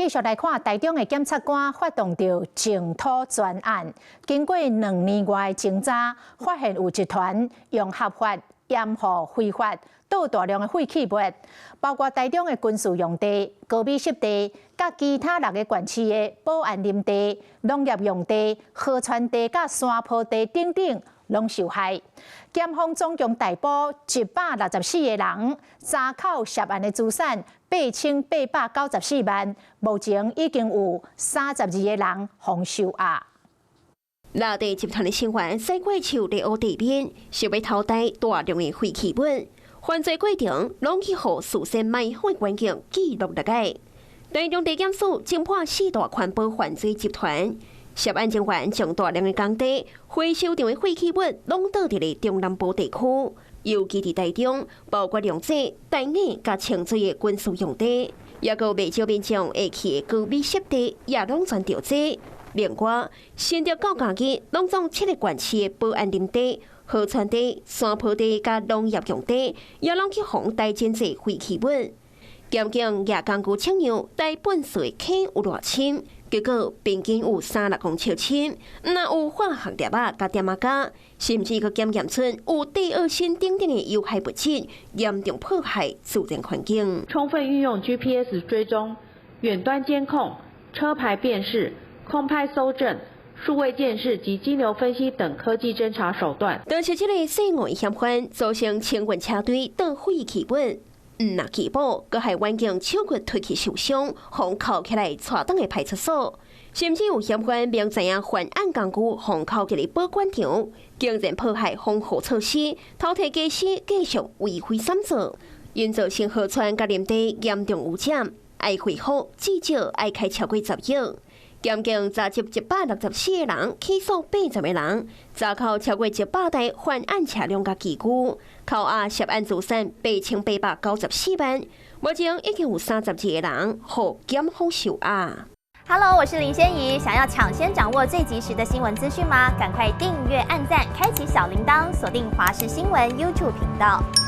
繼續來看台中的檢察官發動着淨土專案，經過2年外的偵查，發現有集團用合法掩護非法倒大量的廢棄物，包括台中的軍事用地、高美濕地，甲其他6個縣市的寶安林地、農業用地、河川地、甲山坡地等等，攏受害。檢方總共逮捕164個人，查扣涉案的資產8894萬，目前已經有32個人方受押。內地集團的成員洗過手在烏地面，想要偷帶大量的廢棄物，犯罪過程攏去予事先賣好的環境記錄落來。台中地檢署偵破4大環保犯罪集團，涉案成員將大量的工地、回收場的廢棄物攏倒佇咧中南部地區，尤其佇台中，包括龍井、大雅甲清水的軍事用地，也有未少民眾會去的高美濕地，也攏全調查。另外，新竹9假日攏總7個縣市的寶安林地、河川地、山坡地甲農業用地，也攏去防帶真濟廢棄物。檢警也根據測量，帶本事的溪有偌深，結果平均有36公尺深，若有化學粒仔甲點仔膠，甚至閣檢驗出有地二砷等等的有害物質，嚴重破壞自然環境。充分運用 GPS 追蹤、遠端監控、車牌辨識、空拍搜證、數位鑑識及金流分析等科技偵查手段，但是這個涉案嫌犯造成清運車隊倒廢棄物，若緝捕，閣還環境手骨推去受傷，互銬起來帶登的派出所，甚至有嫌犯明知影犯案工具，互銬入去保管場，竟然破壞防護措施，偷摕家私繼續為非三做，因造成河川甲林地嚴重污染，愛恢復至少愛開超過10億。檢警查緝164個人，起訴80個人，查扣超過100台犯案車輛甲器具，扣押涉案資產8894萬。目前已經有32個人獲檢方受押。Hello， 我是林仙怡，想要搶先掌握最及時的新聞資訊嗎？趕快訂閱、按讚、開啟小鈴鐺，鎖定華視新聞 YouTube 頻道。